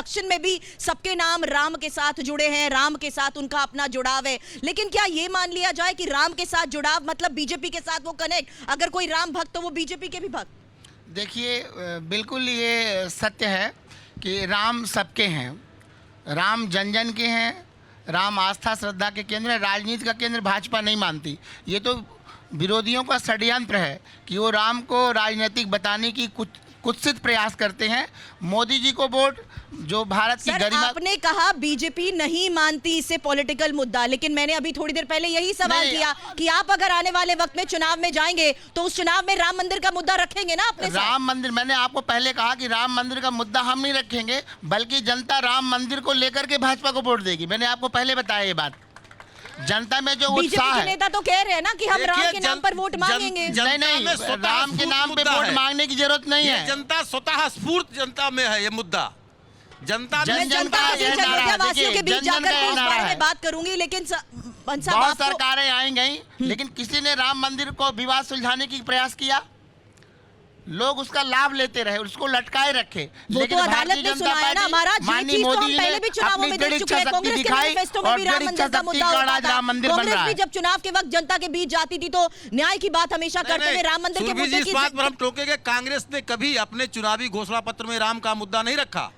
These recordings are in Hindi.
दक्षिण में भी सबके नाम राम के साथ जुड़े हैं, राम के साथ उनका अपना जुड़ाव है, लेकिन क्या ये मान लिया जाए कि राम के साथ जुड़ाव मतलब बीजेपी के साथ वो कनेक्ट, अगर कोई राम भक्त तो वो बीजेपी के भी भक्त? देखिए, बिल्कुल ये सत्य है कि राम सबके हैं, राम जन जन के हैं, राम आस्था श्रद्धा के केंद्र है, राजनीति का केंद्र भाजपा नहीं मानती। ये तो विरोधियों का षड्यंत्र है कि वो राम को राजनीतिक बताने की कुत्सित प्रयास करते हैं। मोदी जी को वोट जो भारत की गरिमा। आपने कहा बीजेपी नहीं मानती इसे पॉलिटिकल मुद्दा, लेकिन मैंने अभी थोड़ी देर पहले यही सवाल किया कि आप अगर आने वाले वक्त में चुनाव में जाएंगे तो उस चुनाव में राम मंदिर का मुद्दा रखेंगे ना अपने साथ? राम मंदिर, मैंने आपको पहले कहा कि राम मंदिर का मुद्दा हम नहीं रखेंगे, बल्कि जनता राम मंदिर को लेकर के भाजपा को वोट देगी। मैंने आपको पहले बताया ये बात। जनता में जो उत्साह है, नेता तो कह रहे हैं ना कि हम राम के नाम पर वोट मांगेंगे। नहीं, राम के नाम पे वोट मांगने की जरूरत नहीं है। जनता स्वतः स्फूर्त जनता में है ये मुद्दा। जनता जनतावासियों के बीच जाकर इस बारे में बात करूंगी, लेकिन बहुत सरकारें आई गई, लेकिन किसी ने राम मंदिर को विवाद सुलझाने की प्रयास किया? लोग उसका लाभ लेते रहे, उसको लटकाए रखे। लेकिन तो भारतीय जनता पार्टी, माननीय मोदी ने अपनी दृढ़ इच्छा शक्ति दिखाई और दृढ़ इच्छा शक्ति का आज राम मंदिर बन रहा है। जब चुनाव के वक्त जनता के बीच जाती थी तो न्याय की बात हमेशा करते हुए राम मंदिर के मुद्दे की। इस बात पर हम टोकेंगे, कांग्रेस ने कभी अपने चुनावी घोषणा पत्र में राम का मुद्दा नहीं रखा।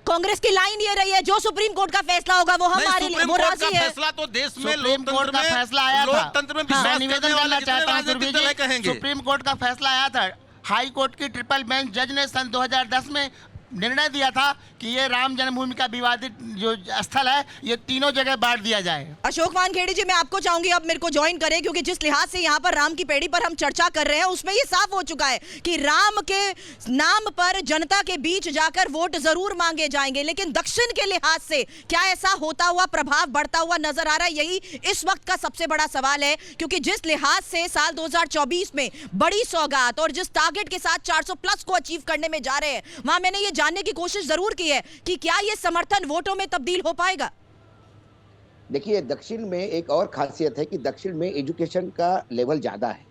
कांग्रेस की लाइन ये रही है, जो सुप्रीम कोर्ट का फैसला होगा वो हमारे लिए, वो राजी है। फैसला तो देश में लोकतंत्र का फैसला आया था, लोकतंत्र में विश्वास निवेदन करना चाहता हूं, सुप्रीम कोर्ट का फैसला आया था। हाई कोर्ट की ट्रिपल बेंच जज ने सन 2010 में निर्णय दिया था कि ये राम जन्मभूमि का विवादित जो स्थल है ये तीनों जगह बांट दिया जाए। अशोक वानखेड़े जी, मैं आपको चाहूंगी अब मेरे को ज्वाइन करें, क्योंकि जिस लिहाज से यहाँ पर राम की पेड़ी पर हम चर्चा कर रहे हैं उसमें ये साफ हो चुका है कि राम के नाम पर जनता के बीच जाकर वोट जरूर मांगे जाएंगे, लेकिन दक्षिण के लिहाज से क्या ऐसा होता हुआ प्रभाव बढ़ता हुआ नजर आ रहा है? यही इस वक्त का सबसे बड़ा सवाल है, क्योंकि जिस लिहाज से साल 2024 में बड़ी सौगात और जिस टारगेट के साथ 400 प्लस को अचीव करने में जा रहे हैं, वहां मैंने ये जानने की कोशिश जरूर की है कि क्या ये समर्थन वोटों में तब्दील हो पाएगा? देखिए, दक्षिण में एक और खासियत है कि दक्षिण में एजुकेशन का लेवल ज्यादा है।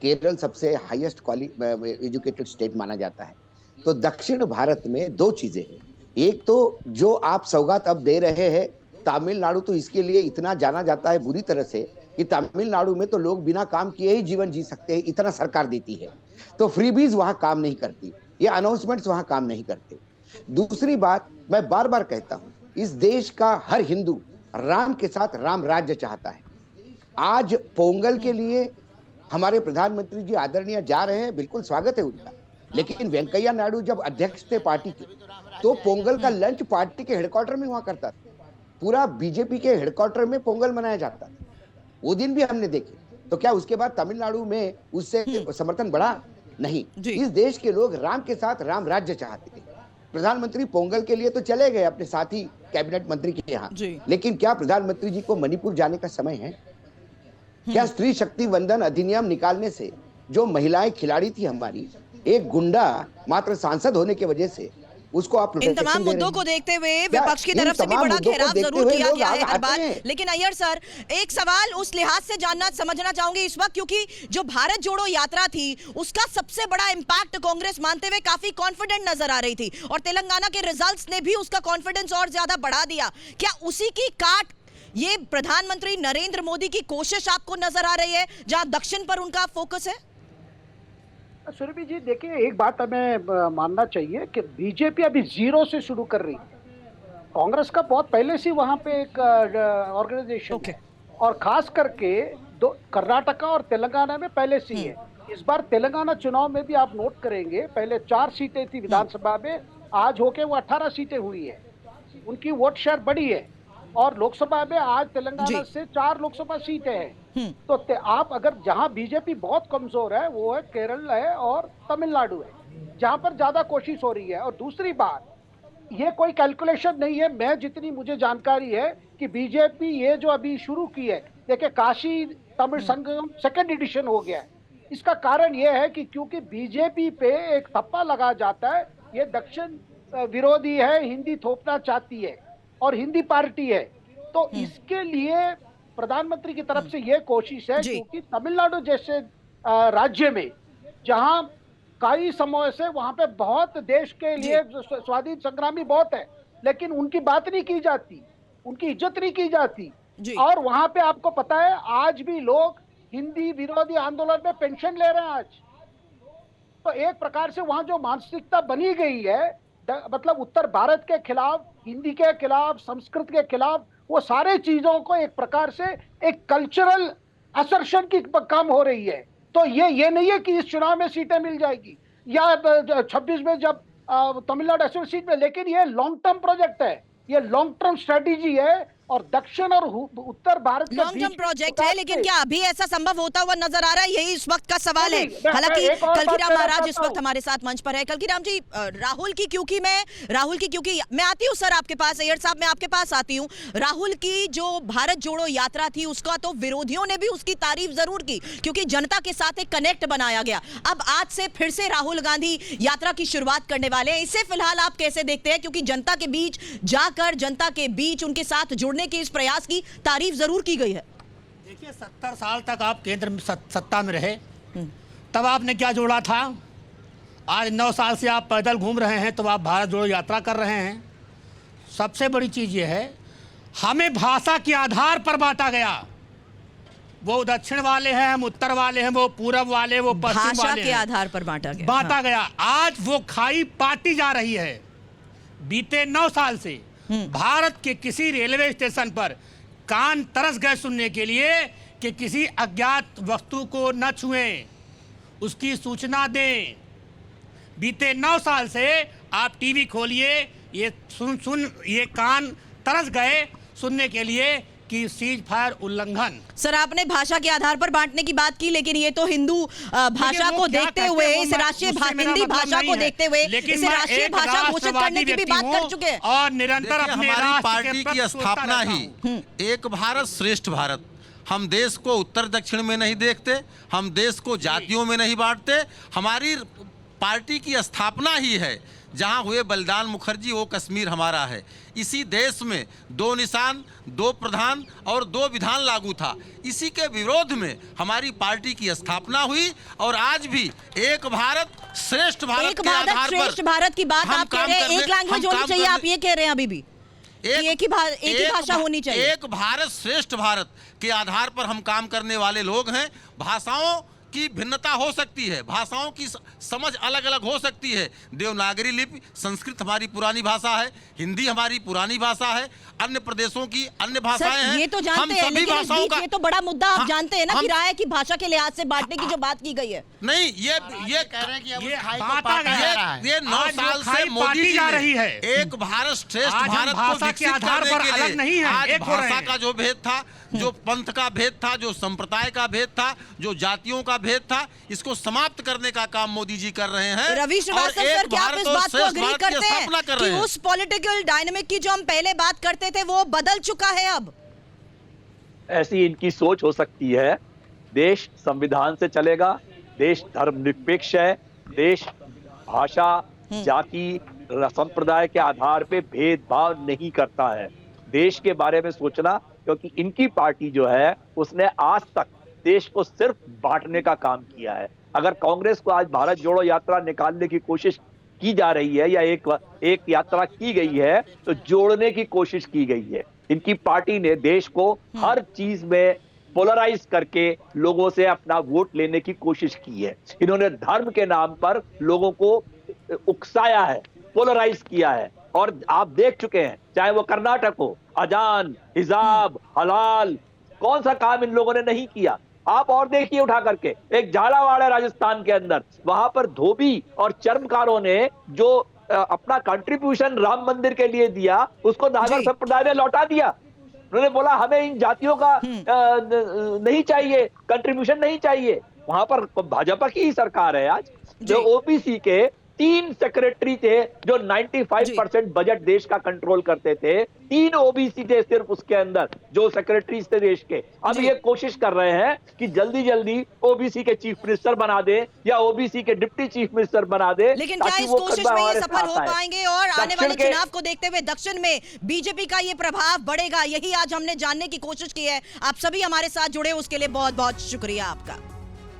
केरल सबसे हाईएस्ट एजुकेटेड स्टेट माना जाता है। तो दक्षिण भारत में दो चीजें हैं। एक तो जो आप सौगात अब दे रहे हैं, तमिलनाडु तो इसके लिए इतना जाना जाता है बुरी तरह से कि तमिलनाडु में तो लोग बिना काम किए ही जीवन जी सकते हैं, इतना सरकार देती है। तो फ्रीबीज वहां काम नहीं करती, ये अनाउंसमेंट्स वहां काम नहीं करते। दूसरी बात, मैं बार बार कहता हूं, इस देश का हर हिंदू राम के साथ राम राज्य चाहता है। आज पोंगल के लिए हमारे प्रधानमंत्री जी आदरणीय जा रहे हैं, बिल्कुल स्वागत है उनका, लेकिन वेंकैया नायडू जब अध्यक्ष थे पार्टी के तो पोंगल का लंच पार्टी के हेडक्वार्टर में हुआ करता था। पूरा बीजेपी के हेडक्वार्टर में पोंगल मनाया जाता था, वो दिन भी हमने देखे। तो क्या उसके बाद तमिलनाडु में उससे समर्थन बढ़ा? नहीं। इस देश के लोग राम के साथ राम राज्य चाहते थे। प्रधानमंत्री पोंगल के लिए तो चले गए अपने साथी कैबिनेट मंत्री के यहाँ, लेकिन क्या प्रधानमंत्री जी को मणिपुर जाने का समय है? क्या स्त्री शक्ति वंदन अधिनियम निकालने से जो महिलाएं खिलाड़ी थी हमारी, एक गुंडा मात्र सांसद होने की वजह से उसको आप इन तमाम मुद्दों को देखते हुए विपक्ष की तरफ से भी बड़ा घेराव जरूर किया गया है हर बार। लेकिन अय्यर सर, एक सवाल उस लिहाज से जानना समझना चाहूंगी इस वक्त, क्योंकि जो भारत जोड़ो यात्रा थी उसका सबसे बड़ा इंपैक्ट कांग्रेस मानते हुए काफी कॉन्फिडेंट नजर आ रही थी और तेलंगाना के रिजल्ट्स ने भी उसका कॉन्फिडेंस और ज्यादा बढ़ा दिया। क्या उसी की काट ये प्रधानमंत्री नरेंद्र मोदी की कोशिश आपको नजर आ रही है जहां दक्षिण पर उनका फोकस है? सुरभि जी, देखिए, एक बात हमें मानना चाहिए कि बीजेपी अभी जीरो से शुरू कर रही है। कांग्रेस का बहुत पहले से वहां पे एक ऑर्गेनाइजेशन है और खास करके कर्नाटका और तेलंगाना में पहले से ही है। इस बार तेलंगाना चुनाव में भी आप नोट करेंगे, पहले 4 सीटें थी विधानसभा में, आज होके वो 18 सीटें हुई है। उनकी वोट शेयर बढ़ी है और लोकसभा में आज तेलंगाना से 4 लोकसभा सीटें हैं। तो आप अगर जहां बीजेपी बहुत कमजोर है वो है केरल है और तमिलनाडु है, जहां पर ज्यादा कोशिश हो रही है। और दूसरी बात, ये कोई कैलकुलेशन नहीं है, मैं जितनी मुझे जानकारी है कि बीजेपी ये जो अभी शुरू की है, देखिए काशी तमिल संगम 2nd एडिशन हो गया है। इसका कारण ये है कि क्योंकि बीजेपी पे एक थप्पा लगा जाता है, ये दक्षिण विरोधी है, हिंदी थोपना चाहती है और हिंदी पार्टी है। तो इसके लिए प्रधानमंत्री की तरफ से यह कोशिश है, क्योंकि तमिलनाडु जैसे राज्य में जहां कई समय से वहां पे बहुत देश के लिए स्वाधीन संग्रामी बहुत है, लेकिन उनकी बात नहीं की जाती, उनकी इज्जत नहीं की जाती। जी। और वहां पे आपको पता है आज भी लोग हिंदी विरोधी आंदोलन में पेंशन ले रहे हैं आज। तो एक प्रकार से वहां जो मानसिकता बनी गई है, मतलब उत्तर भारत के खिलाफ, हिंदी के खिलाफ, संस्कृत के खिलाफ, वो सारे चीजों को एक प्रकार से एक कल्चरल असर्शन की काम हो रही है। तो ये नहीं है कि इस चुनाव में सीटें मिल जाएगी या 26 में जब तमिलनाडु असेंबली सीट में, लेकिन ये लॉन्ग टर्म प्रोजेक्ट है, ये लॉन्ग टर्म स्ट्रेटेजी है और दक्षिण और उत्तर भारत के लॉन्ग टर्म प्रोजेक्ट है, लेकिन क्या अभी ऐसा संभव होता हुआ नजर आ रहा है? यही इस वक्त का सवाल है। हालांकि कलकीराम महाराज इस वक्त हमारे साथ मंच पर है। कलकीराम जी, राहुल की क्योंकि मैं आती हूँ सर आपके पास, अय्यर साहब मैं आपके पास आती हूँ। राहुल की जो भारत जोड़ो यात्रा थी उसका तो विरोधियों ने भी उसकी तारीफ जरूर की, क्योंकि जनता के साथ एक कनेक्ट बनाया गया। अब आज से फिर से राहुल गांधी यात्रा की शुरुआत करने वाले हैं, इसे फिलहाल आप कैसे देखते हैं? क्योंकि जनता के बीच जाकर, जनता के बीच उनके साथ जुड़ने के इस प्रयास की तारीफ जरूर की गई है। देखिए, 70 साल तक आप केंद्र में सत्ता में रहे, तब आपने क्या जोड़ा था? आज 9 साल से आप पैदल घूम रहे हैं, तो आप भारत जोड़ो यात्रा कर रहे हैं। सबसे बड़ी चीज ये है, हमें भाषा के आधार पर बांटा गया। वो दक्षिण वाले हैं, हम उत्तर वाले हैं, वो पूरब वाले, वो पश्चिम वाले, भाषा के आधार पर बांटा गया। आज वो खाई पाटी जा रही है। बीते 9 साल से भारत के किसी रेलवे स्टेशन पर कान तरस गए सुनने के लिए कि किसी अज्ञात वस्तु को न छुएं, उसकी सूचना दें। बीते 9 साल से आप टीवी खोलिए, ये ये कान तरस गए सुनने के लिए कि सीज फायर उल्लंघन। सर, आपने भाषा के आधार पर बांटने की बात की, लेकिन ये तो हिंदू भाषा को देखते हुए, इस राष्ट्रीय हिंदी भाषा को देखते हुए इसे राष्ट्रीय भाषा घोषित करने की भी बात कर चुके हैं। और निरंतर अपने हमारी पार्टी की स्थापना ही एक भारत श्रेष्ठ भारत। हम देश को उत्तर दक्षिण में नहीं देखते, हम देश को जातियों में नहीं बांटते। हमारी पार्टी की स्थापना ही है, जहां हुए बलिदान मुखर्जी वो कश्मीर हमारा है। इसी देश में 2 निशान, 2 प्रधान और 2 विधान लागू था। इसी के विरोध में हमारी पार्टी की स्थापना हुई और आज भी एक भारत श्रेष्ठ भारत के आधार पर श्रेष्ठ भारत की बात आप कह रहे हैं। एक लैंग्वेज होनी चाहिए, आप ये कह रहे हैं अभी भी एक ही भाषा होनी चाहिए। एक भारत श्रेष्ठ भारत के आधार पर हम काम करने वाले लोग हैं। भाषाओं की भिन्नता हो सकती है, भाषाओं की समझ अलग अलग हो सकती है। देवनागरी लिपि, संस्कृत हमारी पुरानी भाषा है, हिंदी हमारी पुरानी भाषा है, अन्य प्रदेशों की अन्य भाषाएं हैं। ये तो जानते हैं, लेकिन इस बीच ये तो बड़ा मुद्दा आप जानते हैं ना, किराए की भाषा के लिहाज से बांटने की जो बात की गई है। नहीं, ये कह रहे हैं कि अब ये खाई को बांटा पाटा गया जा रहा है। ये 9 साल से मोदी जी जा ने रही है। एक भारत श्रेष्ठ आज हम भारत को भाषा के विकसित आधार करने पर के अलग नहीं लिए हैं, आज एक हो रहे भाषा हैं। का जो भेद था, जो पंथ का भेद था, जो संप्रदाय का भेद था, जो जातियों का भेद था, इसको समाप्त करने का काम मोदी जी कर रहे हैं। रवि श्रीवास्तव सर, क्या आप इस बात को अग्री करते हैं कि उस पॉलिटिकल डायनामिक की जो हम पहले बात करते थे वो बदल चुका है अब? ऐसी इनकी सोच हो सकती है। देश संविधान से चलेगा, देश धर्मनिरपेक्ष है, देश भाषा, जाति, संप्रदाय के आधार पे भेदभाव नहीं करता है। देश के बारे में सोचना, क्योंकि इनकी पार्टी जो है उसने आज तक देश को सिर्फ बांटने का काम किया है। अगर कांग्रेस को आज भारत जोड़ो यात्रा निकालने की कोशिश की जा रही है या एक यात्रा की गई है, तो जोड़ने की कोशिश की गई है। इनकी पार्टी ने देश को हर चीज में पोलराइज करके लोगों से अपना वोट लेने की कोशिश की है। इन्होंने धर्म के नाम पर लोगों को उकसाया है, पोलराइज किया है। और आप देख चुके हैं, चाहे वो कर्नाटक हो, अजान, हिजाब, हलाल, कौन सा काम इन लोगों ने नहीं किया। आप और देखिए उठा करके, एक झालावाड़ है राजस्थान के अंदर, वहां पर धोबी और चर्मकारों ने जो अपना कंट्रीब्यूशन राम मंदिर के लिए दिया, उसको नागर संप्रदाय ने लौटा दिया। उन्होंने बोला हमें इन जातियों का नहीं चाहिए, कंट्रीब्यूशन नहीं चाहिए। वहां पर भाजपा की ही सरकार है आज। जो ओबीसी के 3 सेक्रेटरी थे जो 95% बजट देश का कंट्रोल करते थे, 3 ओबीसी थे सिर्फ उसके अंदर जो सेक्रेटरीज थे देश के। अब ये कोशिश कर रहे हैं कि जल्दी जल्दी ओबीसी के चीफ मिनिस्टर बना दे या ओबीसी के डिप्टी चीफ मिनिस्टर बना दे। लेकिन क्या इस कोशिश में ये सफल हो पाएंगे? और आने वाले चुनाव को देखते हुए दक्षिण में बीजेपी का ये प्रभाव बढ़ेगा, यही आज हमने जानने की कोशिश की है। आप सभी हमारे साथ जुड़े, उसके लिए बहुत बहुत शुक्रिया आपका।